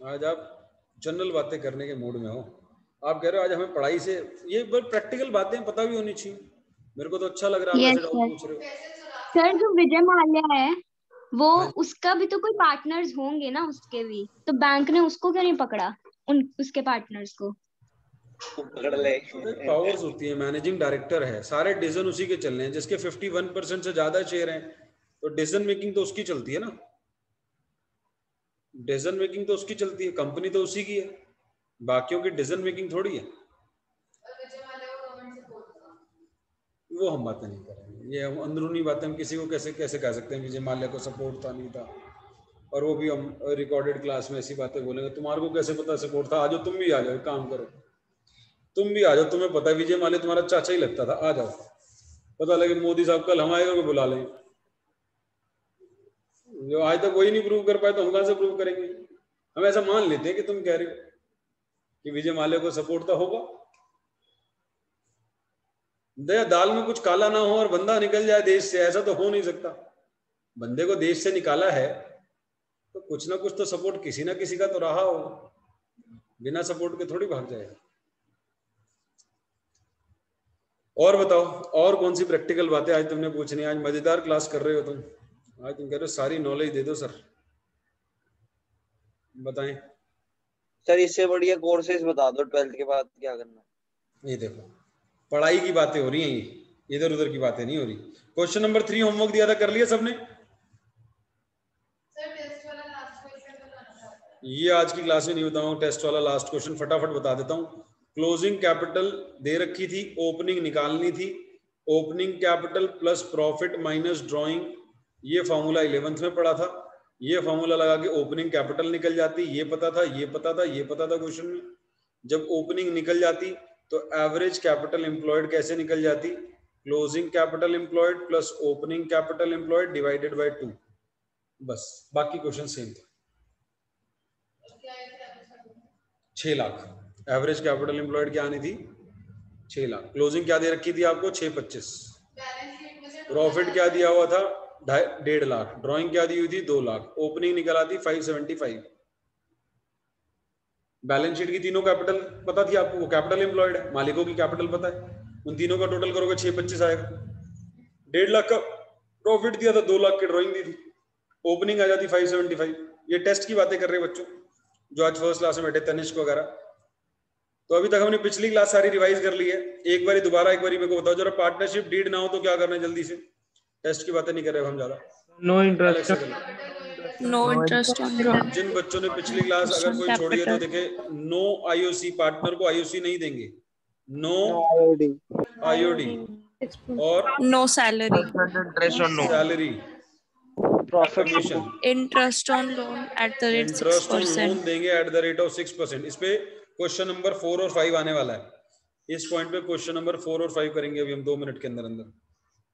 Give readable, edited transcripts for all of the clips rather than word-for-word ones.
आज आप जनरल बातें करने के मूड में हो। आप कह रहे हो आज हमें पढ़ाई से, ये प्रैक्टिकल बातें पता भी होनी चाहिए। मेरे को तो अच्छा लग रहा है, आप यस ऐसे डाउट सर। पूछ रहे हो। सर जो विजय माल्या है वो, हाँ, उसका भी तो कोई पार्टनर्स होंगे ना, उसके भी तो बैंक ने उसको क्यों नहीं पकड़ा, उसके पार्टनर्स को? पकड़ ले। पावर्स होती है, मैनेजिंग डायरेक्टर है, सारे डिसीजन उसी के चल रहे हैं। जिसके 51% से ज्यादा शेयर हैं तो डिसीजन मेकिंग तो उसकी चलती है ना। डिसीजन मेकिंग तो उसकी चलती है, कंपनी तो उसी की है, बाकियों की डिसीजन मेकिंग थोड़ी है। वो हम बातें नहीं करेंगे, ये हम अंदरूनी बातें हम किसी को कैसे कैसे कह सकते हैं विजय माल्या को सपोर्ट था नहीं था। और वो भी हम रिकॉर्डेड क्लास में ऐसी बातें बोलेंगे, तुम्हारे को कैसे पता सपोर्ट था? आ जाओ, तुम भी आ जाओ, एक काम करो, तुम भी आ जाओ, तुम्हें पता है विजय माल्या तुम्हारा चाचा ही लगता था, आ जाओ, पता लगे मोदी साहब कल हम आएगा को बुला लें। जो आज तक वही नहीं प्रूव कर पाए तो हम कहां से प्रूव करेंगे? हम ऐसा मान लेते हैं कि तुम कह रहे हो कि विजय माल्या को सपोर्ट था, होगा। दया दाल में कुछ काला ना हो और बंदा निकल जाए देश से, ऐसा तो हो नहीं सकता। बंदे को देश से निकाला है तो कुछ ना कुछ तो सपोर्ट किसी ना किसी का तो रहा हो, बिना सपोर्ट के थोड़ी भाग जाएगा। और बताओ, और कौन सी प्रैक्टिकल बातें आज तुमने पूछनी? आज मजेदार क्लास कर रहे हो तुम, आज तुम कह रहे हो सारी नॉलेज दे दो सर, बताएं। सर इससे बढ़िया कोर्सेज बता दो, 12th के बाद क्या करना। ये देखो, पढ़ाई की बातें हो रही हैं, ये इधर उधर की बातें नहीं हो रही। क्वेश्चन नंबर 3 होमवर्क दिया था, कर लिया सबने? ये आज की क्लास में नहीं बताऊंगा, टेस्ट वाला लास्ट क्वेश्चन फटाफट बता देता हूं। क्लोजिंग कैपिटल दे रखी थी, ओपनिंग निकालनी थी। Opening capital plus profit minus drawing, ये फॉर्मूला 11th में पढ़ा था। ये फॉर्मूला लगा के ओपनिंग कैपिटल निकल जाती, ये पता था, ये पता था, ये पता था क्वेश्चन में। जब ओपनिंग निकल जाती तो एवरेज कैपिटल एम्प्लॉयड कैसे निकल जाती? Closing capital employed plus opening capital employed divided by 2, बस। बाकी क्वेश्चन सेम थे। 6 लाख एवरेज कैपिटल एम्प्लॉयड क्या आनी थी? 6 लाख। क्लोजिंग क्या दे रखी थी आपको? 625। प्रॉफिट क्या दिया हुआ था? 1.5 लाख। ड्राइंग क्या दी हुई थी? 2 लाख। ओपनिंग निकल आती 575। बैलेंस शीट की तीनों कैपिटल पता थी आपको, वो कैपिटल एम्प्लॉयड है, मालिकों की कैपिटल पता है, उन तीनों का टोटल करोगे 625 आएगा। 1.5 लाख का प्रॉफिट दिया था, 2 लाख की ड्राइंग दी थी, ओपनिंग आ जाती 575। ये टेस्ट की बातें कर रहे हैं बच्चों जो आज फर्स्ट क्लास में बैठे, तनिष्क वगैरह। तो अभी तक हमने पिछली क्लास सारी रिवाइज कर ली है। एक बारी दोबारा एक बारी मेरे को बताओ जरा, पार्टनरशिप डीड ना हो तो क्या करना है? जल्दी से, टेस्ट की बातें नहीं कर रहे हम ज्यादा। नो इंटरेस्ट ऑन जिन बच्चों ने पिछली क्लास अगर कोई छोड़ी है तो देखे, नो आईओसी, पार्टनर को आईओसी नहीं देंगे, नो आईओडी और no salary, salary, commission, interest on loan at the rate interest on 6%। Loan देंगे एट द रेट ऑफ 6%। इस पे क्वेश्चन नंबर 4 और 5 आने वाला है। इस पॉइंट पे क्वेश्चन नंबर 4 और 5 करेंगे अभी हम 2 मिनट के अंदर अंदर।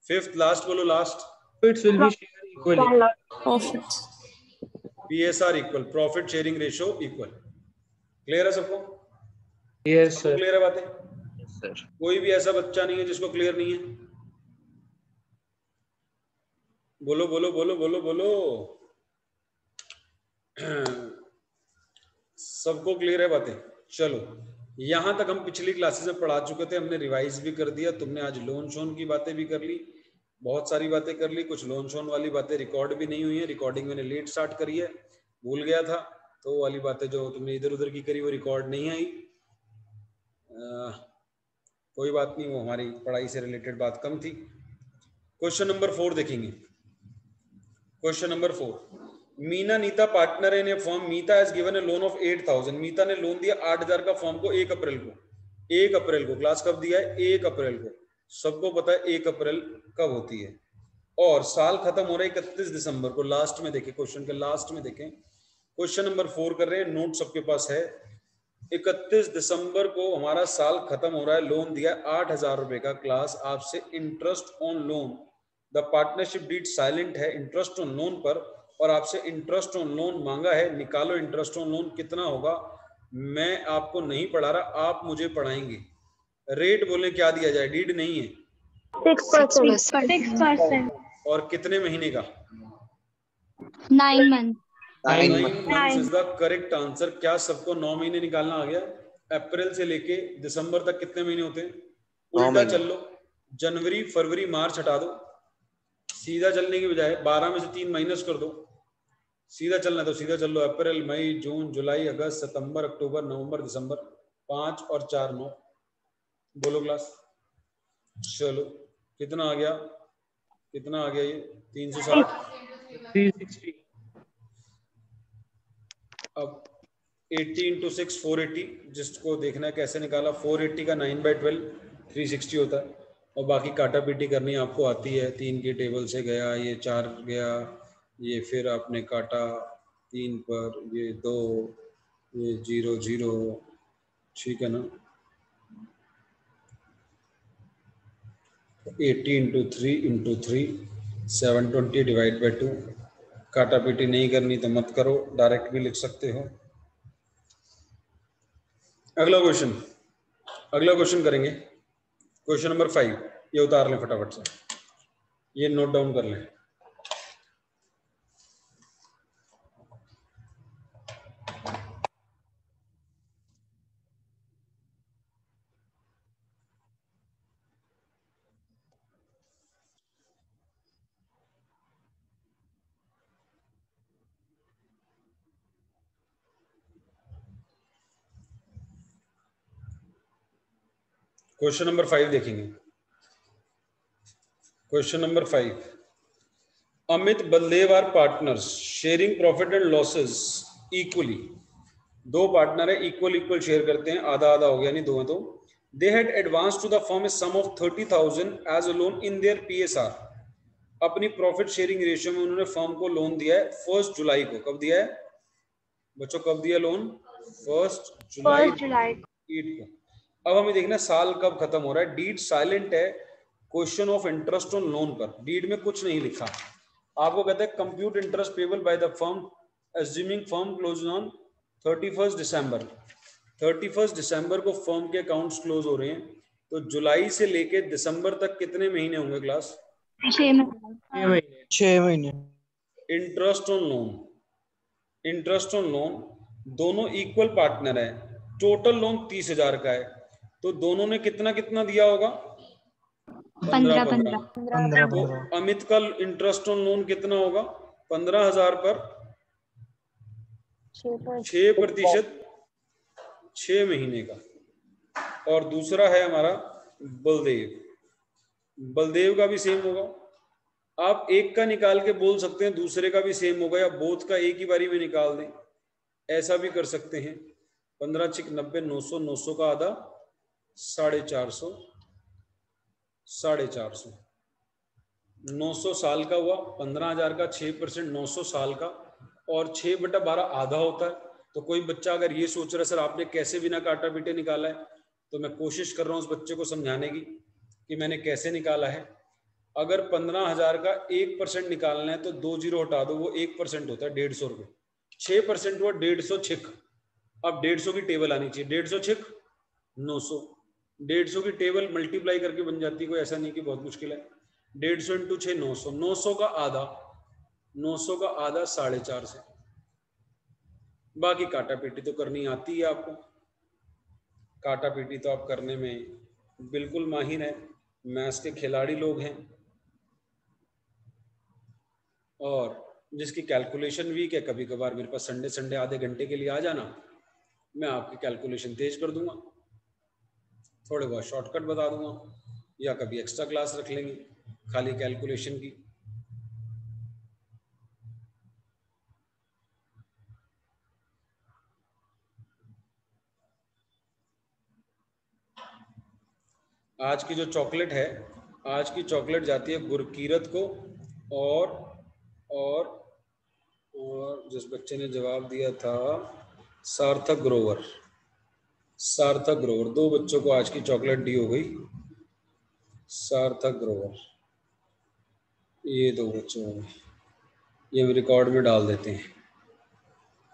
फिफ्थ लास्ट बोलो, last. Profits will be shared equally. Profits, PSR equal profit sharing ratio equal. Clear है सबको? Yes सबको sir. क्लियर है बातें? Yes, sir. कोई भी ऐसा बच्चा नहीं है जिसको क्लियर नहीं है? बोलो बोलो बोलो बोलो बोलो। सबको क्लियर है बातें? चलो, यहां तक हम पिछली क्लासेस में पढ़ा चुके थे, हमने रिवाइज भी कर दिया। तुमने आज लोन शोन की बातें भी कर ली, बहुत सारी बातें कर ली। कुछ लोन शोन वाली बातें रिकॉर्ड भी नहीं हुई है, रिकॉर्डिंग मैंने लेट स्टार्ट करी है, भूल गया था, तो वो वाली बातें जो तुमने इधर उधर की करी वो रिकॉर्ड नहीं आई। कोई बात नहीं, वो हमारी पढ़ाई से रिलेटेड बात कम थी। क्वेश्चन नंबर 4 देखेंगे। Question number 4, Meena Nita partner in a firm, Mita has given a loan of 8000। Mita ने लोन दिया 8000 का फर्म को 1 अप्रैल को। 1 अप्रैल को, क्लास कब दिया है? 1 अप्रैल को। सबको पता है 1 अप्रैल कब होती है, और साल खत्म हो रहा है 31 दिसंबर को। लास्ट में देखें, क्वेश्चन के लास्ट में देखें, क्वेश्चन नंबर 4 कर रहे हैं, नोट सबके पास है। 31 दिसंबर को हमारा साल खत्म हो रहा है, लोन दिया 8000 रुपए का। क्लास आपसे interest on loan, the partnership deed silent है इंटरेस्ट ऑन लोन पर, और आपसे इंटरेस्ट ऑन लोन मांगा है। निकालो इंटरेस्ट ऑन लोन कितना होगा। मैं आपको नहीं पढ़ा रहा, आप मुझे पढ़ाएंगे। रेट बोले क्या दिया जाए? डीड नहीं है, 6%। और कितने महीने का? 9 months। 9 9 months. months is the correct answer. क्या सबको 9 महीने निकालना आ गया? अप्रैल से लेके दिसंबर तक कितने महीने होते हैं? 9 उल्टा महीने। चल लो, जनवरी फरवरी मार्च हटा दो, सीधा चलने की बजाय 12 में से 3 माइनस कर दो। सीधा चलना है तो सीधा चल लो, अप्रैल मई जून जुलाई अगस्त सितंबर अक्टूबर नवंबर दिसंबर, 5 और 4 9। बोलो क्लास। चलो कितना आ गया? कितना आ गया ये? 360। 360. अब 80 इंटू 6 480, जिसको देखना है कैसे निकाला। 480 का 9/12 360 होता है। और बाकी काटा पीटी करनी आपको आती है। 3 की टेबल से गया, ये 4 गया, ये फिर आपने काटा 3 पर, ये 2, ये 0 0, ठीक है ना। 80 इंटू 3 इंटू 3 720 डिवाइड बाई 2। काटा पीटी नहीं करनी तो मत करो, डायरेक्ट भी लिख सकते हो। अगला क्वेश्चन करेंगे। क्वेश्चन नंबर 5, ये उतार लें फटाफट से, ये नोट डाउन कर लें। क्वेश्चन नंबर 5 देखेंगे। Question number 5, Amit Baldev are partners sharing profit and losses equally. दो पार्टनर है, इक्वल शेयर करते हैं, आधा आधा हो गया, नहीं दो है तो। They had advance to the firm a sum of 30,000 as a loan in their PSR। अपनी प्रॉफिट शेयरिंग रेशियो में उन्होंने फर्म को लोन दिया है 1 जुलाई को। कब दिया है बच्चों? कब दिया लोन? 1 जुलाई को। अब हमें देखना साल कब खत्म हो रहा है। डीड साइलेंट है question of interest on loan पर, डीड में कुछ नहीं लिखा। आपको कहते हैं compute interest payable by the firm assuming firm close on 31 दिसंबर। 31 दिसंबर को फर्म के अकाउंट्स क्लोज हो रहे हैं, तो जुलाई से लेके दिसंबर तक कितने महीने होंगे क्लास? 6 महीने। 6 महीने। इंटरेस्ट ऑन लोन दोनों इक्वल पार्टनर है, टोटल लोन 30,000 का है, तो दोनों ने कितना कितना दिया होगा? 15,000। 15 तो अमित का इंटरेस्ट ऑन लोन कितना होगा? 15,000 पर 6%, 6 महीने का। और दूसरा है हमारा बलदेव का भी सेम होगा। आप एक का निकाल के बोल सकते हैं दूसरे का भी सेम होगा, या बोथ का एक ही बारी में निकाल दें, ऐसा भी कर सकते हैं। 15 6 90, 900, 900 का आधा 450, 450, 900 साल का हुआ। 15,000 का 6%, 900 साल का, और 6/12 आधा होता है। तो कोई बच्चा अगर ये सोच रहा है सर आपने कैसे बिना काटा पीटे निकाला है, तो मैं कोशिश कर रहा हूँ उस बच्चे को समझाने की कि मैंने कैसे निकाला है। अगर 15,000 का 1% निकालना है तो 2 जीरो हटा दो, वो 1% होता है 150 रुपये। 6% हुआ 150 छिक। अब 150 की टेबल आनी चाहिए, 150 छिक 900। 150 की टेबल मल्टीप्लाई करके बन जाती है, कोई ऐसा नहीं कि बहुत मुश्किल है। 150 इंटू 6 900, 900 का आधा, 900 का आधा 450। बाकी काटा पीटी तो करनी आती है आपको, काटा पीटी तो आप करने में बिल्कुल माहिर हैं, मैथ्स के खिलाड़ी लोग हैं। और जिसकी कैलकुलेशन वीक है, कभी कभार मेरे पास संडे आधे घंटे के लिए आ जाना, मैं आपकी कैलकुलेशन तेज कर दूंगा, थोड़े बहुत शॉर्टकट बता दूंगा, या कभी एक्स्ट्रा क्लास रख लेंगे खाली कैलकुलेशन की। आज की जो चॉकलेट है, आज की चॉकलेट जाती है गुरकीरत को, और जिस बच्चे ने जवाब दिया था सार्थक ग्रोवर। दो बच्चों को आज की चॉकलेट दी हो गई, सार्थक ग्रोवर, ये दो बच्चों को। ये हम रिकॉर्ड में डाल देते हैं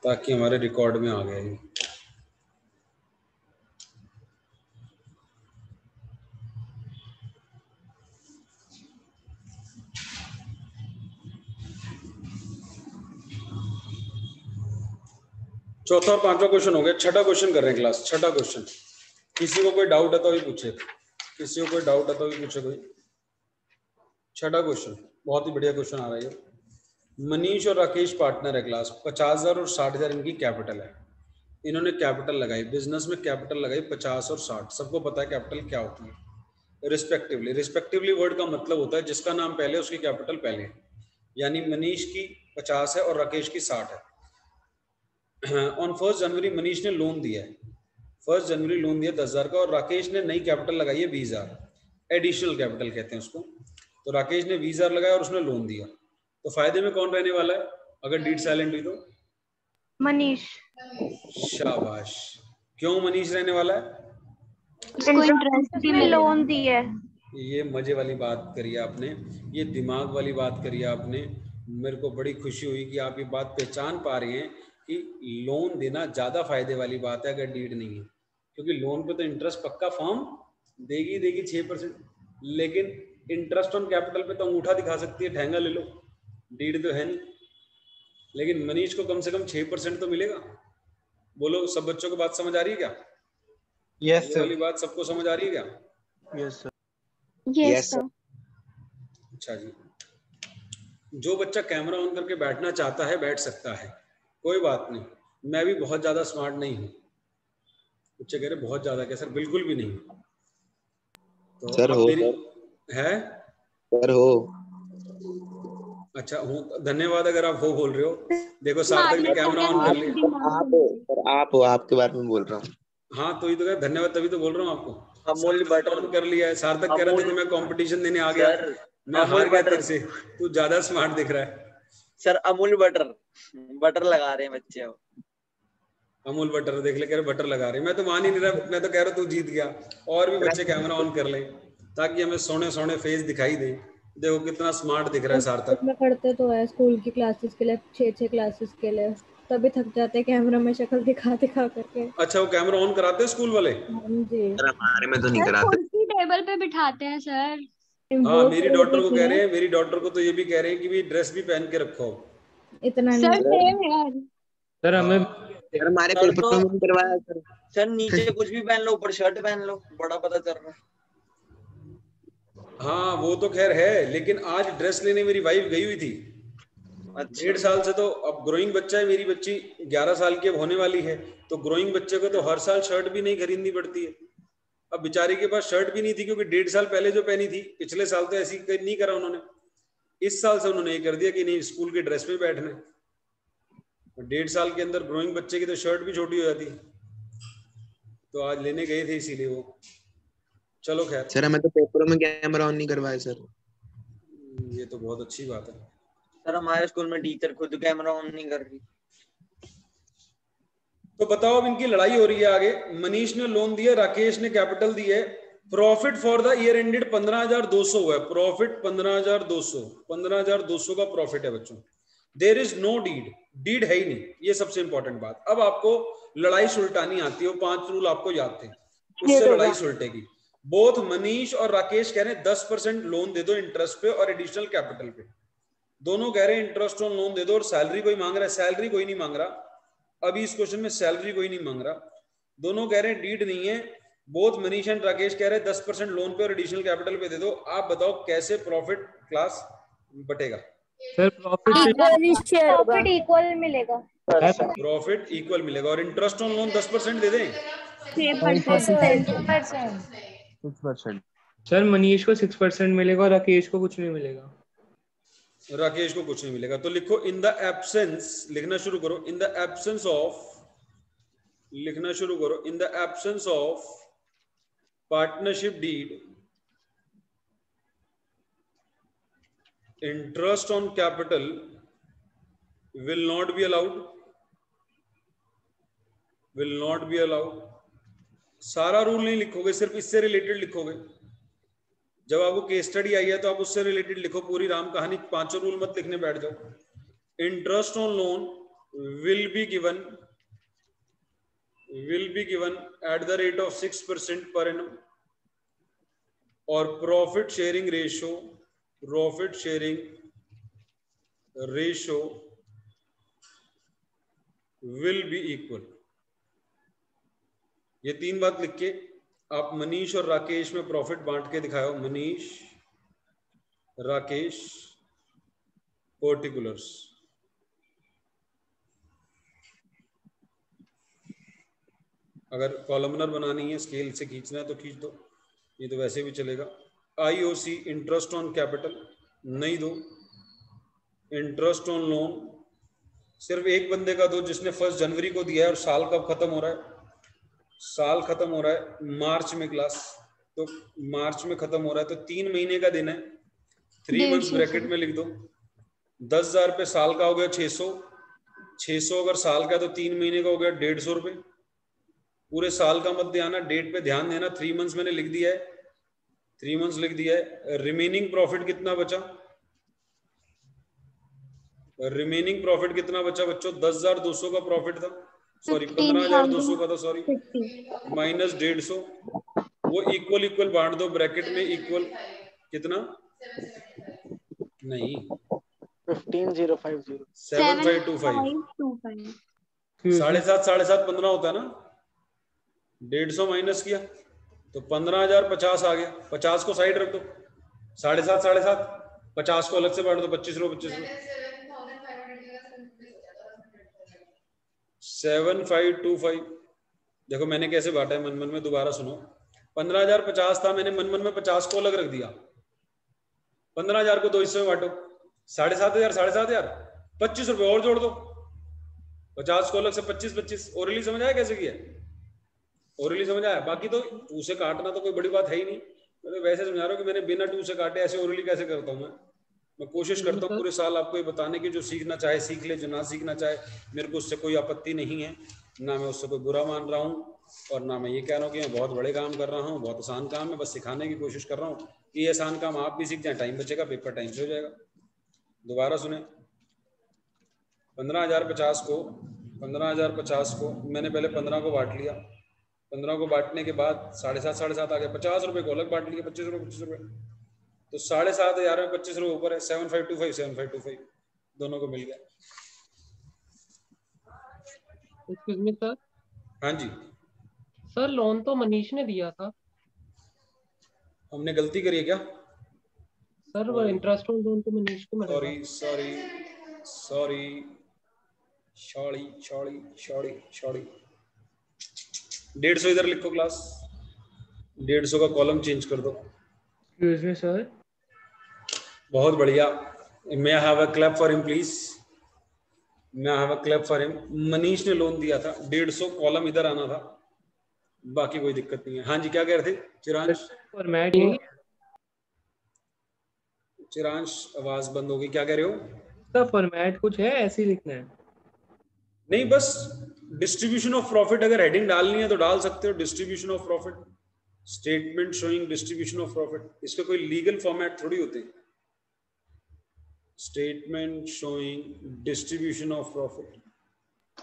ताकि हमारे रिकॉर्ड में आ गया ये। चौथा और पांचवा क्वेश्चन हो गया, छठा क्वेश्चन कर रहे हैं क्लास, छठा क्वेश्चन। किसी को कोई डाउट है तो भी पूछे, किसी को कोई डाउट है तो भी पूछे कोई। छठा क्वेश्चन बहुत ही बढ़िया क्वेश्चन आ रहा है। मनीष और राकेश पार्टनर है क्लास, 50,000 और 60,000 इनकी कैपिटल है। इन्होंने कैपिटल लगाई, बिजनेस में कैपिटल लगाई 50 और 60। सबको पता है कैपिटल क्या होती है, रिस्पेक्टिवली। रिस्पेक्टिवली वर्ड का मतलब होता है जिसका नाम पहले उसकी कैपिटल पहले, यानी मनीष की 50 है और राकेश की 60 है। ऑन 1 जनवरी मनीष ने लोन दिया है, 1 जनवरी लोन दिया 10,000 का, और राकेश ने नई कैपिटल लगाई है 20,000, एडिशनल कैपिटल कहते हैं उसको। तो राकेश ने 20,000 लगाया और उसने लोन दिया, तो फायदे में कौन रहने वाला है अगर डीड साइलेंट हुई तो? मनीष। शाबाश। क्यों मनीष रहने वाला है? उसको इंटरेस्ट भी में मिलेगा। लोन दी है। ये मजे वाली बात करी आपने, ये दिमाग वाली बात करी आपने। मेरे को बड़ी खुशी हुई कि आप ये बात पहचान पा रही हैं कि लोन देना ज्यादा फायदे वाली बात है अगर डीड नहीं है, क्योंकि लोन पे तो इंटरेस्ट पक्का फर्म देगी 6%, लेकिन इंटरेस्ट ऑन कैपिटल पे तो अंगूठा दिखा सकती है, ठहंगा ले लो, डीड तो है नहीं। लेकिन मनीष को कम से कम 6% तो मिलेगा। बोलो सब बच्चों को बात समझ आ रही है क्या? यस ये वाली बात सबको समझ आ रही है क्या? Yes sir. Yes sir. अच्छा जी, जो बच्चा कैमरा ऑन करके बैठना चाहता है बैठ सकता है, कोई बात नहीं। मैं भी बहुत ज्यादा स्मार्ट नहीं हूँ। बच्चे कह रहे बहुत ज्यादा, क्या सर? बिल्कुल भी नहीं। तो सर आप हो मेरी है सर हो। अच्छा हूँ, धन्यवाद अगर आप हो बोल रहे हो। देखो सार्थक ने कैमरा ऑन कर लिया। आप आपके बारे में बोल रहा हूँ। हाँ तो ये तो धन्यवाद, तभी तो बोल रहा हूँ आपको। अमूल्य बटर ऑन कर लिया है। सार्थक कह रहा देखो मैं कंपटीशन देने आ गया, मैं हार गया तेरे से, तू ज्यादा स्मार्ट दिख रहा है। सर अमूल बटर लगा रहे हैं बच्चे। अमूल बटर देख ले, कह रहे बटर लगा रहे। मैं तो मान ही नहीं रहा, मैं तो कह रहा तू जीत गया। और भी बच्चे कैमरा ऑन कर लें ताकि हमें सोने सोने फेस दिखाई दे। देखो कितना स्मार्ट दिख रहा है सार्थक। में पढ़ते तो है स्कूल की क्लासेस के लिए, 6 क्लासेस के लिए, तभी थक जाते हैं कैमरा में शक्ल दिखा करके। अच्छा वो कैमरा ऑन कराते हैं स्कूल वाले? जी सर हमारे में तो नहीं कराते। कुर्सी टेबल पे बिठाते हैं सर। हाँ मेरी डॉटर को कह रहे हैं, मेरी डॉटर को तो ये भी कह रहे हैं कि भी ड्रेस भी पहन के रखो। इतना सर नहीं सेम यार। सर हमें सर हमारे पेपर में करवाया सर। सर नीचे कुछ भी पहन लो, ऊपर शर्ट पहन लो, बड़ा पता चल रहा है। हाँ वो तो खैर है, लेकिन आज ड्रेस लेने मेरी वाइफ गई हुई थी। 1.5 साल से, तो अब ग्रोइंग बच्चा है, मेरी बच्ची 11 साल की अब होने वाली है, तो ग्रोइंग बच्चे को तो हर साल शर्ट भी नहीं खरीदनी पड़ती है। अब बेचारी के पास शर्ट भी नहीं थी, क्योंकि 1.5 साल पहले जो पहनी थी, पिछले साल तो ऐसी नहीं करा उन्होंने। इस साल से उन्होंने ये कर दिया कि नहीं स्कूल के ड्रेस में बैठना है। 1.5 साल के अंदर ग्रोइंग बच्चे की तो शर्ट भी छोटी हो जाती, तो आज लेने गए थे इसीलिए वो। चलो खैर। सर हमें तो पेपरों में कैमरा ऑन नहीं करवाया सर। ये तो बहुत अच्छी बात है। सर हमारे स्कूल में टीचर खुद कैमरा ऑन नहीं कर रही। तो बताओ अब इनकी लड़ाई हो रही है आगे। मनीष ने लोन दिया, राकेश ने कैपिटल दी है। Profit for the year ended 15,200 हुआ है। प्रॉफिट 15,200 का प्रॉफिट है बच्चों। There is no deed, deed है ही नहीं, ये सबसे इंपॉर्टेंट बात। अब आपको लड़ाई सुलटानी आती है, वो 5 रूल आपको याद थे, उससे लड़ाई सुलटेगी। बोथ मनीष और राकेश कह रहे हैं 10% लोन दे दो इंटरेस्ट पे और एडिशनल कैपिटल पे। दोनों कह रहे हैं इंटरेस्ट ऑन लोन दे दो, और सैलरी कोई मांग रहा है, सैलरी कोई नहीं मांग रहा अभी इस क्वेश्चन में, सैलरी कोई नहीं मांग रहा। दोनों कह रहे हैं डीड नहीं है। बोथ मनीष एंड राकेश कह रहे हैं 10% लोन पे और एडिशनल कैपिटल पे दे दो। आप बताओ कैसे प्रॉफिट क्लास बटेगा? सर प्रॉफिट इक्वल मिलेगा। प्रॉफिट इक्वल मिलेगा, और इंटरेस्ट ऑन लोन 10% दे दें। 6%। सर मनीष को 6% मिलेगा और राकेश को कुछ नहीं मिलेगा। राकेश को कुछ नहीं मिलेगा। तो लिखो इन द एब्सेंस, लिखना शुरू करो। इन द एब्सेंस ऑफ, लिखना शुरू करो। In the absence of partnership deed, interest on capital will not be allowed, will not be allowed. सारा रूल नहीं लिखोगे, सिर्फ इससे रिलेटेड लिखोगे। जब आपको केस स्टडी आई है तो आप उससे रिलेटेड लिखो, पूरी राम कहानी 5 रूल मत लिखने बैठ जाओ। Interest on loan will be given at the rate of 6% per annum, और profit sharing will be equal. ये 3 बात लिख के आप मनीष और राकेश में प्रॉफिट बांट के दिखाओ। मनीष, राकेश, पर्टिकुलर्स। अगर कॉलमनर बनानी है, स्केल से खींचना है तो खींच दो, ये तो वैसे भी चलेगा। आईओसी इंटरेस्ट ऑन कैपिटल नहीं दो। इंटरेस्ट ऑन लोन सिर्फ एक बंदे का दो जिसने 1 जनवरी को दिया है और साल कब खत्म हो रहा है? साल खत्म हो रहा है मार्च में क्लास, तो मार्च में खत्म हो रहा है तो 3 महीने का दिन है। 3 मंथ्स ब्रैकेट में लिख दो। 10,000 पे साल का हो गया 600। 600 अगर साल का तो 3 महीने का हो गया 150 रुपए। पूरे साल का मत ध्यान, डेट पे ध्यान देना। 3 मंथ्स मैंने लिख दिया है, 3 मंथ्स लिख दिया है। रिमेनिंग प्रॉफिट कितना बचा? रिमेनिंग प्रॉफिट कितना बचा बच्चों? 10,200 का प्रॉफिट था, सॉरी 15,200 का था, सॉरी माइनस 150। वो इक्वल इक्वल बांट दो ब्रैकेट में। इक्वल कितना? नहीं 15,050 7525। 7.5 7.5 15 होता है ना। 150 माइनस किया तो 15,050 आ गया। 50 को साइड रख दो। 7.5 7.5, 50 को अलग से बांट दो। 25 रो 25 रो 7525। देखो मैंने कैसे बांटा है, मन मन में दोबारा सुनो। 15,050 था, मैंने मन मन में 50 को अलग रख दिया। 15,000 को 2 हिस्से में बांटो। 7,500 7,500, 25 रुपए और जोड़ दो। 50 को अलग से 25 25। ओरली समझ आया कैसे किया? ओरली समझ आया? बाकी तो 2 से काटना तो कोई बड़ी बात है ही नहीं। मैं तो वैसे समझा रहा हूँ कि मैंने बिना 2 से काटे ऐसे ओरली कैसे करता हूँ। मैं कोशिश करता हूँ पूरे साल आपको ये बताने की, जो सीखना चाहे सीख ले, जो ना सीखना चाहे मेरे को उससे कोई आपत्ति नहीं है। ना मैं उससे कोई बुरा मान रहा हूँ और ना मैं ये कह रहा हूँ कि मैं बहुत बड़े काम कर रहा हूँ। बहुत आसान काम है, बस सिखाने की कोशिश कर रहा हूँ कि ये आसान काम आप भी सीख जाए। टाइम बचेगा, पेपर टाइम से हो जाएगा। दोबारा सुने। 15,050 को मैंने पहले 15 को बांट लिया। 15 को बांटने के बाद 7.5 7.5 आ गया। 50 रुपए को अलग बांट लिया। 25 रुपए 25 रुपए, तो 7,500 में 25 रुपए ऊपर है। 7525 7525 दोनों को मिल गया। Excuse me sir. हाँ जी सर, लोन तो मनीष ने दिया था। हमने गलती करी है क्या? सर वो इंटरेस्ट ऑन लोन तो मनीष को मिलेगा। Sorry sorry sorry sorry sorry sorry sorry. 150 इधर लिखो क्लास। 150 का कॉलम चेंज कर दो। Excuse me sir. बहुत बढ़िया। May I have a clap for him please. May I have a clap for him. Manish ने लोन दिया था। 150 कॉलम इधर आना था, बाकी कोई दिक्कत नहीं है। हाँ जी क्या कह रहे थे चिरांश? फॉर्मेट यही है चिरांश, आवाज बंद हो गई, क्या कह रहे हो? सर? फॉर्मेट कुछ है, ऐसे ही लिखना है? नहीं, बस डिस्ट्रीब्यूशन ऑफ प्रॉफिट अगर हेडिंग डालनी है तो डाल सकते हो। Distribution of profit, statement showing distribution of profit. इसके कोई लीगल फॉर्मेट थोड़ी होते हैं। Statement showing distribution of profit,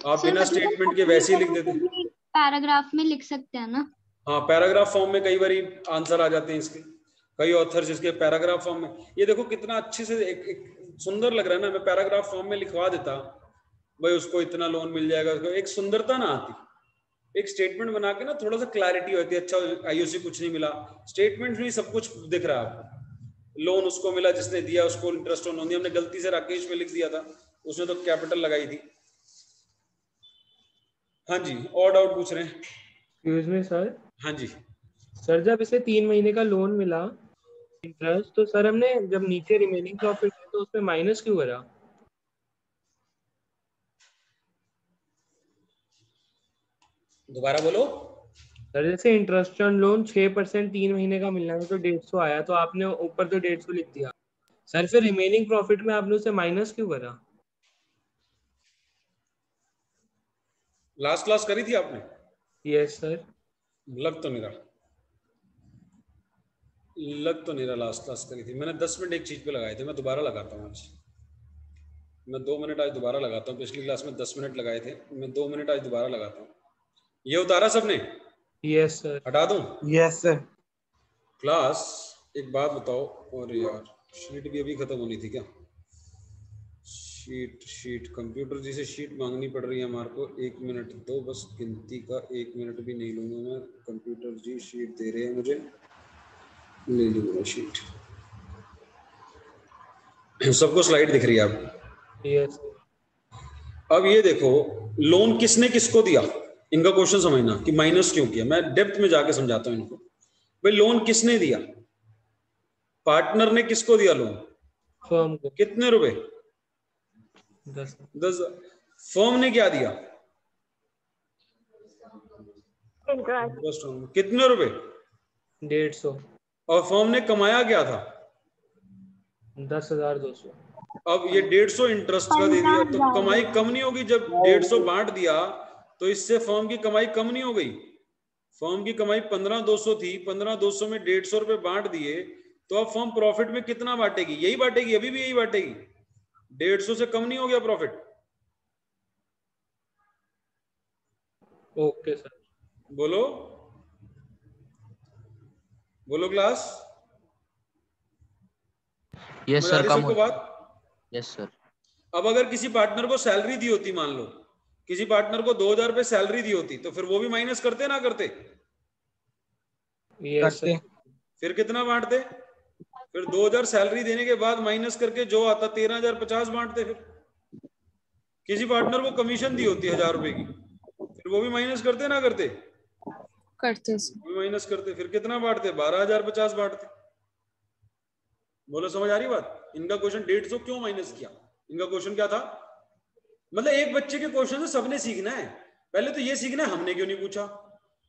आप बिना स्टेटमेंट के वैसे ही लिख देते हैं। पैराग्राफ में लिख सकते हैं ना? हाँ, पैराग्राफ फॉर्म में कई बार आंसर आ जाते हैं इसके। कई ऑथर्स इसके पैराग्राफ फॉर्म में, ये देखो कितना अच्छे से एक सुंदर लग रहा है ना। मैं पैराग्राफ फॉर्म में लिखवा देता भाई उसको इतना लोन मिल जाएगा, उसको एक सुंदरता ना आती। एक स्टेटमेंट बना के ना थोड़ा सा क्लैरिटी होती है। अच्छा आईओसी कुछ नहीं मिला, स्टेटमेंट में सब कुछ दिख रहा है आपको। लोन उसको मिला जिसने दिया, उसको इंटरेस्ट ऑन लोन दिया। हमने गलती से राकेश में लिख दिया था, उसने तो कैपिटल लगाई थी। हाँ जी, और डाउट पूछ रहे हैं? Excuse me sir. हाँ जी सर, जब इसे 3 महीने का लोन मिला इंटरेस्ट, तो सर हमने जब नीचे रिमेनिंग प्रॉफिट है तो उसमें माइनस क्यों करा? दोबारा बोलो। सर जैसे इंटरेस्ट ऑन लोन 6% 3 महीने का मिलना था तो 150 आया, तो आपने ऊपर तो 150 लिख दिया। सर फिर रिमेनिंग प्रॉफिट में आपने उसे माइनस क्यों करा? लास्ट क्लास करी थी आपने? Yes sir. लग तो नहीं रहा लास्ट क्लास करी थी मैंने। 10 मिनट एक चीज पे लगाए थे, मैं दोबारा लगाता हूँ आज। मैं 2 मिनट आज दोबारा लगाता हूँ। पिछली क्लास में 10 मिनट लगाए थे, मैं 2 मिनट आज दोबारा लगाता हूँ। ये उतारा सबने? Yes sir. हटा दूं? Yes sir. क्लास एक बात बताओ, और यार शीट भी अभी खत्म होनी थी क्या? शीट कंप्यूटर जी से शीट मांगनी पड़ रही है हमारे को। 1 मिनट दो बस, गिनती का 1 मिनट भी नहीं लूंगा मैं। कंप्यूटर जी शीट दे रहे हैं मुझे, ले लूंगा शीट। सबको स्लाइड दिख रही है आपको? यस। अब ये देखो लोन किसने किसको दिया, इनका क्वेश्चन समझना कि माइनस क्यों किया। मैं डेप्थ में जाके समझाता हूँ इनको। भाई लोन किसने दिया? पार्टनर ने किसको दिया लोन? फर्म को। कितने रुपए? 10। फर्म ने क्या दिया? इंटरेस्ट। कितने रुपए? 150। और फर्म ने कमाया क्या था? 10,200। अब ये 150 इंटरेस्ट का दे दिया तो कमाई कम नहीं होगी? जब 150 बांट दिया तो इससे फर्म की कमाई कम नहीं हो गई? फर्म की कमाई 15,200 थी, 15,200 में 150 रुपए बांट दिए, तो अब फर्म प्रॉफिट में कितना बांटेगी? यही बांटेगी, अभी भी यही बांटेगी। 150 से कम नहीं हो गया प्रॉफिट। Okay sir. बोलो बोलो क्लास। Yes sir. कम सबको बात? Yes sir. अब अगर किसी पार्टनर को सैलरी दी होती, मान लो किसी पार्टनर को 2,000 रुपए सैलरी दी होती, तो फिर वो भी माइनस करते ना करते? Yes sir. फिर कितना बांटते? फिर 2,000 सैलरी देने के बाद माइनस करके जो आता 13,050 बांटते। फिर किसी पार्टनर को कमीशन दी होती 1,000 रुपए की, फिर वो भी माइनस करते ना करते? करते माइनस करते। फिर कितना बांटते? 12,050 बांटते। बोलो समझ आ रही बात? इनका क्वेश्चन 150 क्यों माइनस किया? इनका क्वेश्चन क्या था? मतलब एक बच्चे के क्वेश्चन से सबने सीखना है। पहले तो ये सीखना है हमने क्यों नहीं पूछा,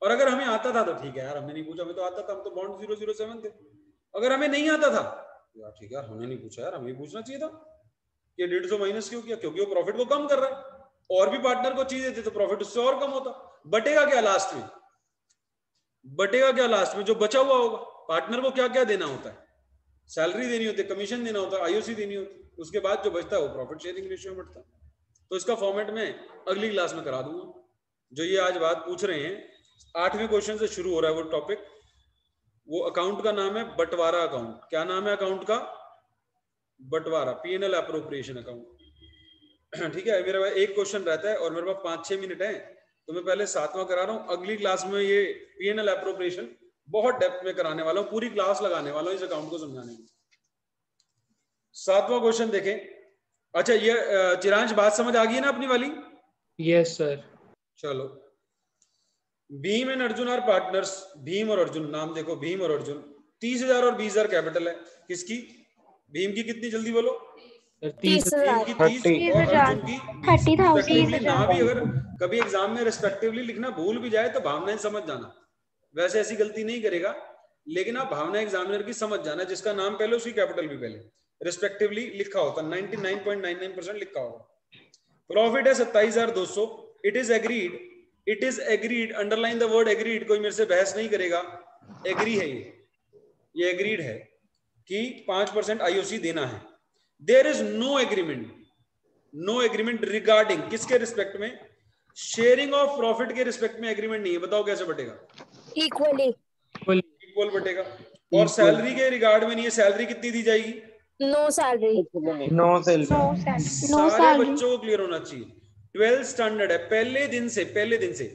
और अगर हमें आता था तो ठीक है यार, हमने नहीं पूछा, हमें तो आता था, हम तो बॉन्ड 007 थे। अगर हमें नहीं आता था यार ठीक है यार, हमने नहीं पूछा यार, हमें पूछना चाहिए था कि 150 माइनस क्यों किया? क्योंकि वो प्रॉफिट को कम कर रहा है। और भी पार्टनर को चीज देते तो प्रॉफिट उससे और कम होता। बटेगा क्या लास्ट में? बटेगा क्या लास्ट में? जो बचा हुआ होगा। पार्टनर को क्या क्या देना होता है? सैलरी देनी होती है, कमीशन देना होता है, आईओसी देनी होती है। उसके बाद जो बचता है वो प्रॉफिट शेयरिंग रेशियो में बढ़ता है। तो इसका फॉर्मेट में अगली क्लास में करा दूंगा। जो ये आज बात पूछ रहे हैं, 8वें क्वेश्चन से शुरू हो रहा है वो टॉपिक। वो अकाउंट का नाम है बंटवारा अकाउंट। क्या नाम है अकाउंट का? बंटवारा, पीएनएल एप्रोप्रिएशन अकाउंट। ठीक है, मेरा एक क्वेश्चन रहता है और मेरे पास 5-6 मिनट है, तो मैं पहले 7वां करा रहा हूँ। अगली क्लास में ये पीएनएल एप्रोप्रिएशन बहुत डेप्थ में कराने वाला हूँ, पूरी क्लास लगाने वाला हूँ इस अकाउंट को समझाने में। 7वां क्वेश्चन देखें। अच्छा ये चिरांश बात समझ आ गई है ना अपनी वाली? Yes sir. चलो, Bhim and Arjun are partners. Bhim और अर्जुन, नाम देखो भीम और अर्जुन। 30,000 और 20,000 कैपिटल है किसकी? भीम की कितनी? जल्दी बोलो। 30,000 की 30 और अर्जुन की 30,000। ना भी अगर कभी एग्जाम में रिस्पेक्टिवली लिखना भूल भी जाए तो भावनाएं समझ जाना। वैसे ऐसी गलती नहीं करेगा, लेकिन आप भावना एग्जामिनर की समझ जाना। जिसका नाम पहले उसकी कैपिटल भी पहले, रिस्पेक्टिवली लिखा होता, 99.99% लिखा होगा। प्रॉफिट है 27,200। It is agreed, underline the word agreed. कोई मेरे से बहस नहीं करेगा, एग्री है ये एग्रीड है कि 5% आईओसी देना है। There is no agreement regarding, किसके रिस्पेक्ट में? शेयरिंग ऑफ प्रॉफिट के रिस्पेक्ट में एग्रीमेंट नहीं है। बताओ कैसे बटेगा? इक्वल बटेगा। और सैलरी के रिगार्ड में नहीं है। सैलरी कितनी दी जाएगी? No salary. सारे बच्चों को क्लियर होना चाहिए। 12th स्टैंडर्ड है, पहले दिन से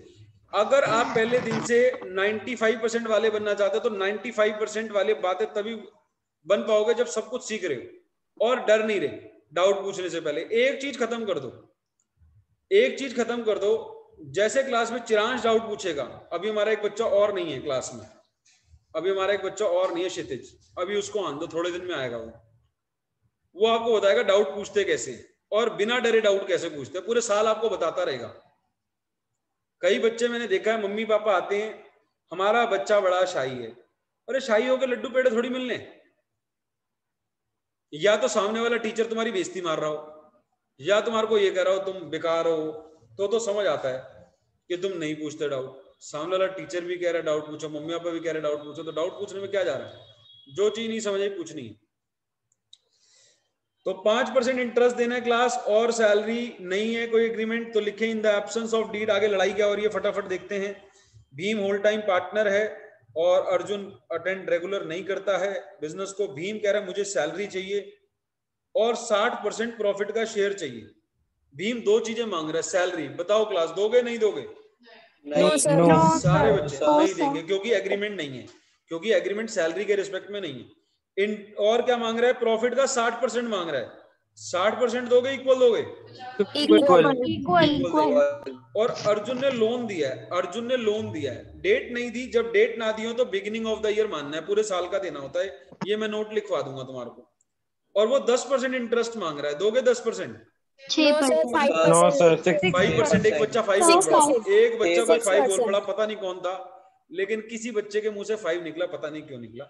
अगर आप पहले दिन से 95% वाले बनना चाहते हो तो 95% वाले बातें तभी बन पाओगे जब सब कुछ सीख रहे हो और डर नहीं रहे। डाउट पूछने से पहले एक चीज खत्म कर दो। जैसे क्लास में चिरांश डाउट पूछेगा, अभी हमारा एक बच्चा और नहीं है क्लास में, क्षितिज, अभी उसको आन दो, थोड़े दिन में आएगा वो आपको बताएगा डाउट पूछते कैसे हैं और बिना डरे डाउट कैसे पूछते हैं। पूरे साल आपको बताता रहेगा। कई बच्चे मैंने देखा है, मम्मी पापा आते हैं, हमारा बच्चा बड़ा शाही है। अरे शाही होकर लड्डू पेड़े थोड़ी मिलने। या तो सामने वाला टीचर तुम्हारी बेइज्जती मार रहा हो, या तुम्हारे को ये कह रहा हो तुम बेकार हो, तो समझ आता है कि तुम नहीं पूछते डाउट। सामने वाला टीचर भी कह रहा है डाउट पूछो, मम्मी पापा भी कह रहे डाउट पूछो, तो डाउट पूछने में क्या जा रहा है? जो चीज नहीं समझ आई पूछनी है। तो 5% इंटरेस्ट देना है क्लास, और सैलरी नहीं है कोई एग्रीमेंट, तो लिखे in the absence of deed. आगे लड़ाई क्या हो रही है फटाफट देखते हैं। भीम होल टाइम पार्टनर है और अर्जुन अटेंड रेगुलर नहीं करता है बिजनेस को। भीम कह रहा है मुझे सैलरी चाहिए और 60% प्रॉफिट का शेयर चाहिए। भीम दो चीजें मांग रहा है, सैलरी। बताओ क्लास, दोगे नहीं दोगे? No sir. सारे बच्चे नहीं देंगे क्योंकि एग्रीमेंट नहीं है, क्योंकि एग्रीमेंट सैलरी के रिस्पेक्ट में नहीं है। इन और क्या मांग रहा है? प्रॉफिट का 60% मांग रहा है। 60% दोगे, इक्वल दोगे? इक्वल। और अर्जुन ने लोन दिया है, अर्जुन ने लोन दिया है, डेट नहीं दी। जब डेट ना दी हो तो बिगिनिंग ऑफ द ईयर मानना है, पूरे साल का देना होता है। ये मैं नोट लिखवा दूंगा तुम्हारे को। और वो 10% इंटरेस्ट मांग रहा है, दोगे 10%? 5%। एक बच्चा 5 बोल पड़ा, एक बच्चा कोई 5 बोल पड़ा, पता नहीं कौन था, लेकिन किसी बच्चे के मुंह से 5 निकला, पता नहीं क्यों निकला।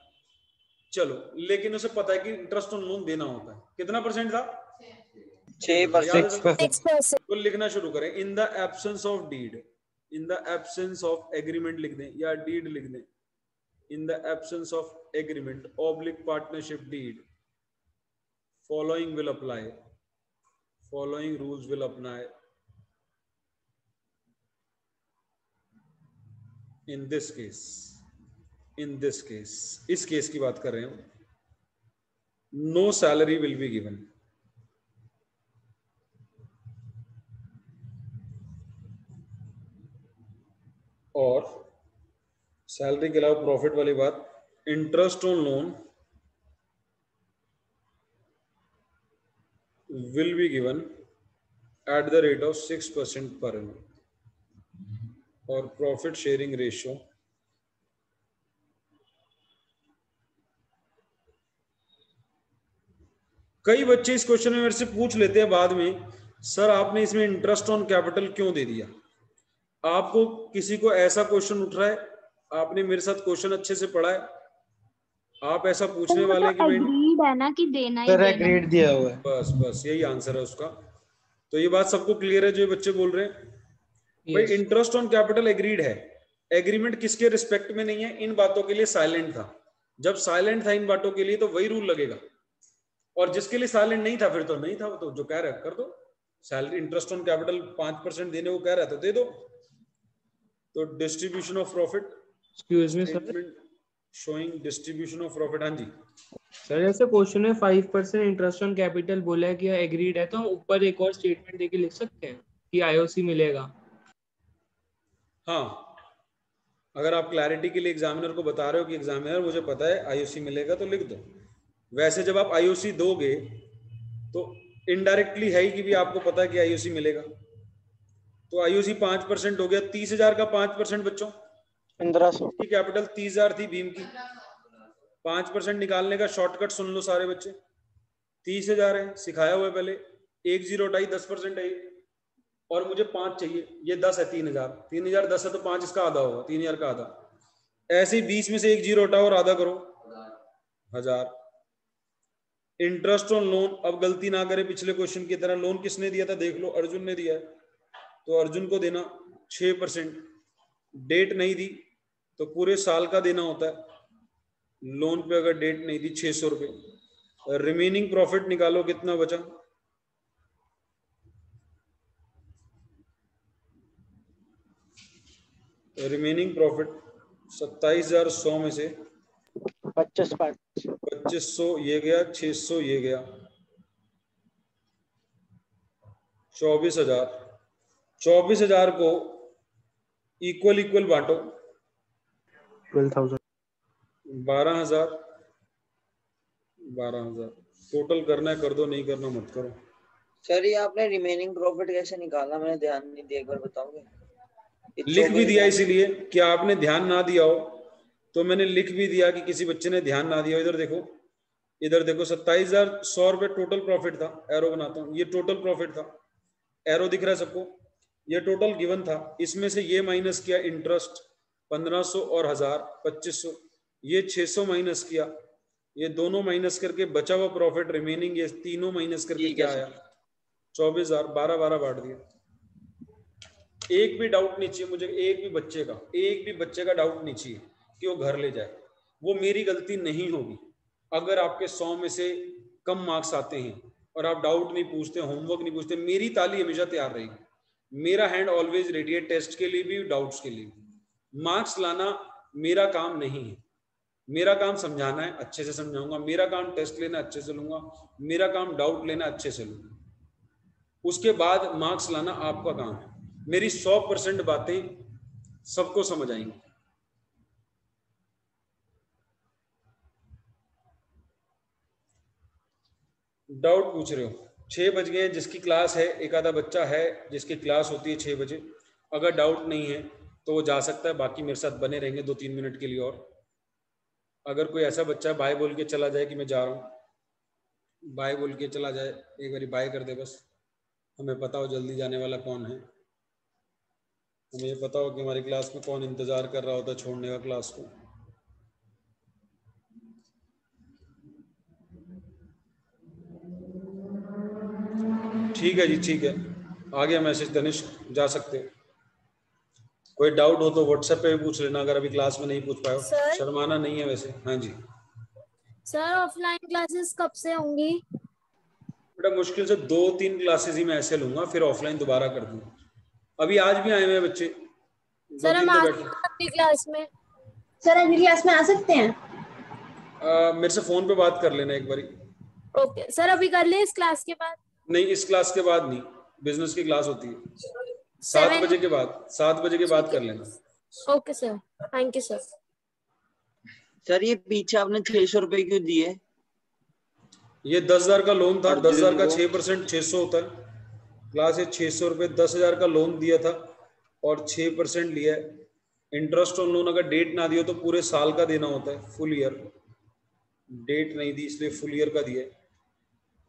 चलो, लेकिन उसे पता है कि इंटरेस्ट ऑन लोन देना होता है। कितना परसेंट था? 6%। तो लिखना शुरू करें। In the absence of deed, in the absence of agreement लिख दें या डीड लिख दें। In the absence of agreement oblique partnership deed, following will apply, following rules will apply in this case. In this case, इस case की बात कर रहे हैं। No salary will be given. और सैलरी के अलावा प्रॉफिट वाली बात, interest on loan will be given at the rate of 6% per annum और प्रॉफिट शेयरिंग रेशियो कई बच्चे इस क्वेश्चन में मेरे से पूछ लेते हैं बाद में, सर आपने इसमें इंटरेस्ट ऑन कैपिटल क्यों दे दिया? आपको किसी को ऐसा क्वेश्चन उठ रहा है, आपने मेरे साथ क्वेश्चन अच्छे से पढ़ा है, आप ऐसा पूछने वाले कि एग्रीड है ना कि देना ही सर देना। एग्रीड दिया हुआ है। बस बस यही आंसर है उसका। तो ये बात सबको क्लियर है जो ये बच्चे बोल रहे हैं? भाई इंटरेस्ट ऑन कैपिटल एग्रीड है, एग्रीमेंट किसके रिस्पेक्ट में नहीं है? इन बातों के लिए साइलेंट था। जब साइलेंट था इन बातों के लिए तो वही रूल लगेगा, और जिसके लिए साइलेंट नहीं था फिर तो नहीं था। तो जो कह रहा है कर दो। सैलरी इंटरेस्ट ऑन कैपिटल 5% देने को कह रहा है तो दे दो। तो distribution of profit, excuse me sir, showing distribution of profit. हाँ जी सर जैसे क्वेश्चन में 5% इंटरेस्ट ऑन कैपिटल बोला है कि एग्रीड है, तो हम ऊपर एक और स्टेटमेंट देके लिख सकते हैं कि आईओसी मिलेगा। हाँ, अगर आप क्लैरिटी के लिए एग्जामिनर को बता रहे हो कि एग्जामिनर मुझे पता है आईओसी मिलेगा, तो लिख दो। वैसे जब आप आईओसी दोगे तो इनडायरेक्टली है ही कि भी आपको पता है कि आईओसी मिलेगा। तो आईओसी 5% हो गया, 30,000 का 5% बच्चों 1500 की कैपिटल 30,000 थी भीम की। 5% निकालने का शॉर्टकट सुन लो सारे बच्चे। 30,000 है, सिखाया हुआ है पहले, 1 0 हटाई 10% है, और मुझे 5 चाहिए, ये 10 है। 3,000 3,000 10 है तो 5 इसका आधा होगा, 3,000 का आधा। ऐसे ही 20 में से 1 0 हटाओ और आधा करो, 1000। इंटरेस्ट ऑन लोन, अब गलती ना करे पिछले क्वेश्चन की तरह। लोन किसने दिया था देख लो, अर्जुन ने दिया है, तो अर्जुन को देना 6%। डेट नहीं दी तो पूरे साल का देना होता है। लोन पे अगर डेट नहीं दी 600 रुपए। रिमेनिंग प्रॉफिट निकालो, कितना बचा? रिमेनिंग प्रॉफिट 27,100 में से 2500 ये गया, 600 ये गया, 24,000। 24,000 को इक्वल इक्वल बांटो। 12,000 12,000 12,000 टोटल करना है कर दो, नहीं करना मत करो। सर ये आपने रिमेनिंग प्रॉफिट कैसे निकाला? मैंने ध्यान नहीं दिया, एक बार बताओगे? लिख भी दिया इसीलिए कि आपने ध्यान ना दिया हो, तो मैंने लिख भी दिया कि किसी बच्चे ने ध्यान ना दिया हो। इधर देखो, इधर देखो, 27,100 रुपए टोटल प्रॉफिट था। एरो बनाता हूँ, ये टोटल प्रॉफिट था, एरो दिख रहा है सबको? ये टोटल गिवन था, इसमें से ये माइनस किया इंटरेस्ट 1500 और 1000 2500, ये 600 माइनस किया, ये दोनों माइनस करके बचा हुआ प्रॉफिट रिमेनिंग, ये तीनों माइनस करके क्या आया? 24,000। 12 बांट दिया। एक भी डाउट नहीं चाहिए मुझे, एक भी बच्चे का डाउट नहीं चाहिए कि वो घर ले जाए। वो मेरी गलती नहीं होगी अगर आपके 100 में से कम मार्क्स आते हैं और आप डाउट नहीं पूछते, होमवर्क नहीं पूछते। मेरी ताली हमेशा तैयार रहेगी, मेरा हैंड ऑलवेज रेडी है, टेस्ट के लिए भी डाउट्स के लिए भी। मार्क्स लाना मेरा काम नहीं है, मेरा काम समझाना है, अच्छे से समझाऊंगा। मेरा काम टेस्ट लेना, अच्छे से लूंगा। मेरा काम डाउट लेना, अच्छे से लूंगा। उसके बाद मार्क्स लाना आपका काम है। मेरी 100% बातें सबको समझ आएंगी। डाउट पूछ रहे हो, 6 बज गए हैं, जिसकी क्लास है, एक आधा बच्चा है जिसकी क्लास होती है 6 बजे, अगर डाउट नहीं है तो वो जा सकता है, बाकी मेरे साथ बने रहेंगे 2-3 मिनट के लिए। और अगर कोई ऐसा बच्चा बाय बोल के चला जाए कि मैं जा रहा हूँ, बाय बोल के चला जाए, एक बारी बाय कर दे बस, हमें पता हो जल्दी जाने वाला कौन है, हमें ये पता हो कि हमारी क्लास में कौन इंतजार कर रहा होता है छोड़ने का क्लास को। ठीक है जी, ठीक है, आ गया मैसेज तनिष्क, जा सकते हो। कोई डाउट हो तो व्हाट्सएप पे भी पूछ लेना, अगर अभी क्लास में नहीं पूछ पाए हो। शर्माना नहीं है वैसे। हाँ जी सर, ऑफलाइन क्लासेस कब से होंगी? बेटा मुश्किल से 2-3 क्लासेस ही मैं ऐसे लूंगा, फिर ऑफलाइन दोबारा कर दूंगा। अभी आज भी आए हुए बच्चे, सर हम बैठे। अगली क्लास में, सर अगली क्लास में आ सकते हैं? मेरे से फोन पे बात कर लेना एक बारी। ओके सर, अभी कर ले इस क्लास के बाद? नहीं, इस क्लास के बाद नहीं, बिजनेस की क्लास होती है 7 बजे के बाद। 7 बजे के बाद कर लेना। Okay sir, thank you sir. Sir ये पीछे आपने 600 रुपए क्यों दिए? ये 10,000 का लोन था, 10,000 का 6% 600 होता है। क्लास है 600 रुपए, 10,000 का लोन दिया था और 6% लिया है। इंटरेस्ट ऑन लोन अगर डेट ना दियो तो पूरे साल का देना होता है, फुल ईयर। डेट नहीं दी इसलिए फुल ईयर का दिया है।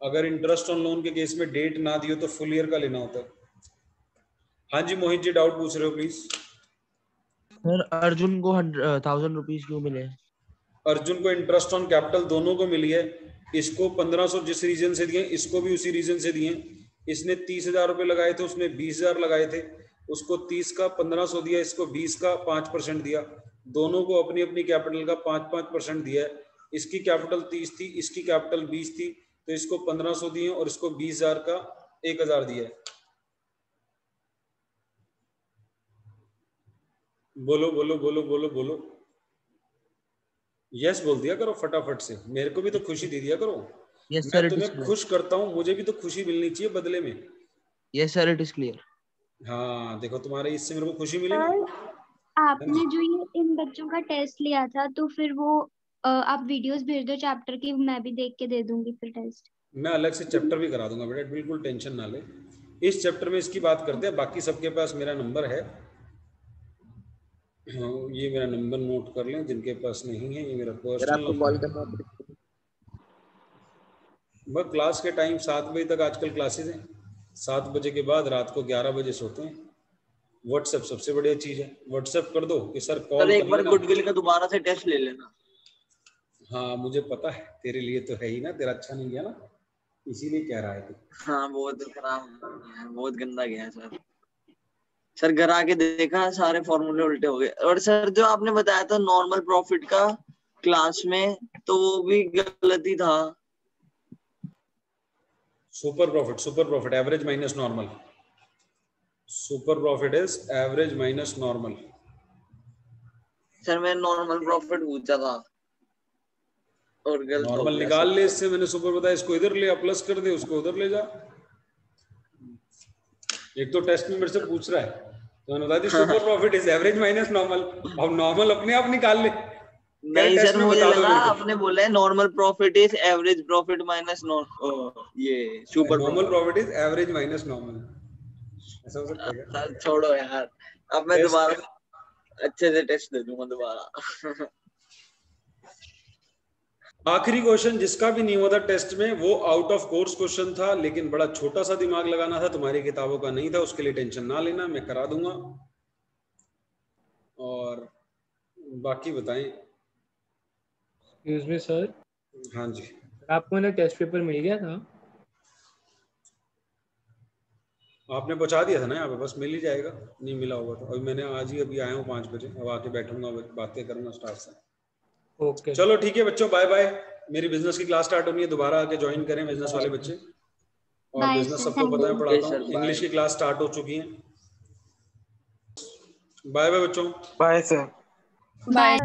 अगर इंटरेस्ट ऑन लोन के केस में डेट ना दियो तो फुल ईयर का लेना होता है। हाँ जी मोहित जी, डाउट पूछ रहे हो प्लीज। सर अर्जुन को 1,000 रुपीज क्यों मिले? अर्जुन को इंटरेस्ट ऑन कैपिटल दोनों को मिली है। इसको 1500 जिस रीजन से दिए, इसको भी उसी रीजन से दिए। इसने 30,000 रुपए लगाए थे, उसने 20,000 लगाए थे। उसको 30 का 1500 दिया, इसको 20 का 5% दिया। दोनों को अपनी अपनी कैपिटल का 5-5% दिया है। इसकी कैपिटल 30 थी, इसकी कैपिटल 20 थी, तो इसको 1500 दिए और इसको 20,000 का 1,000 दिया है। बोलो बोलो बोलो बोलो बोलो, यस बोल दिया करो फटाफट से। मेरे को भी तो खुशी दे दिया करो। यस मैं सर, तुम्हें खुश करता हूँ, मुझे भी तो खुशी मिलनी चाहिए बदले में। Yes sir, it is clear. हाँ देखो, तुम्हारे इससे मेरे को खुशी मिली ना। आपने जो ये इन बच्चों का टेस्ट लिया था, तो फिर वो आप वीडियोस भेज दो चैप्टर की, मैं भी देख के दे दूंगी फिर टेस्ट। मैं अलग से चैप्टर भी करा दूंगा बेटा, बिल्कुल टेंशन ना ले। इस चैप्टर में इसकी बात करते हैं, बाकी सबके पास मेरा नंबर है। हाँ, ये मेरा नंबर नोट कर लें, जिनके पास नहीं है ये मेरा पर्सनल नंबर। बस क्लास के टाइम 7 बजे तक आजकल क्लासेस हैं। 7 बजे के बाद रात को 11 बजे सोते हैं। व्हाट्सएप सबसे बढ़िया चीज है, व्हाट्सएप कर दो कि सर कॉल एक बार गुडविल का दोबारा से टेस्ट ले लेना। हाँ मुझे पता है, तेरे लिए तो है ही ना, तेरा अच्छा नहीं गया ना, इसीलिए कह रहा है तू। हाँ बहुत खराब, बहुत गंदा गया है सर। सर घर आके देखा, सारे फॉर्मूले उल्टे हो गए। और सर जो आपने बताया था नॉर्मल प्रॉफिट का क्लास में, तो वो भी गलत ही था। Super profit average minus normal. Super profit is average minus normal. Sir मैंने नॉर्मल प्रॉफिट पूछा था और गलत नॉर्मल निकाल ले इससे। मैंने सुपर बताया, इसको इधर ले, प्लस कर दे, उसको उधर ले जा। एक तो टेस्ट में मेरे से पूछ रहा है, तो मैंने बता दी super profit is average minus normal. अब नॉर्मल अपने आप निकाल ले। नहीं सर, मुझे लगा आपने बोला है normal profit is average profit minus ये super normal profit is average minus normal. ऐसा हो सकता है क्या? छोड़ो यार, अब मैं दोबारा अच्छे से टेस्ट दे दूंगा दोबारा। आखिरी क्वेश्चन जिसका भी नहीं हुआ था टेस्ट में, वो आउट ऑफ कोर्स क्वेश्चन था, लेकिन बड़ा छोटा सा दिमाग लगाना था, तुम्हारी किताबों का नहीं था। उसके लिए टेंशन ना लेना, मैं करा दूंगा। और बाकी बताएं। Excuse me sir. हाँ जी, आपको ना टेस्ट पेपर मिल गया था? आपने पहुंचा दिया था ना यहाँ पे, बस मिल ही जाएगा। नहीं मिला होगा तो अभी मैंने आज ही अभी आया हूँ 5 बजे, अब आके बैठूंगा, बातें करूंगा स्टाफ से। ओके चलो ठीक है बच्चों, बाय बाय। मेरी बिजनेस की क्लास स्टार्ट होनी है, दोबारा आके ज्वाइन करें बिजनेस वाले बच्चे। और बिजनेस सबको पता है पढ़ाता हूँ। इंग्लिश की क्लास स्टार्ट हो चुकी है। बाय बाय बच्चों। Bye sir. बाय।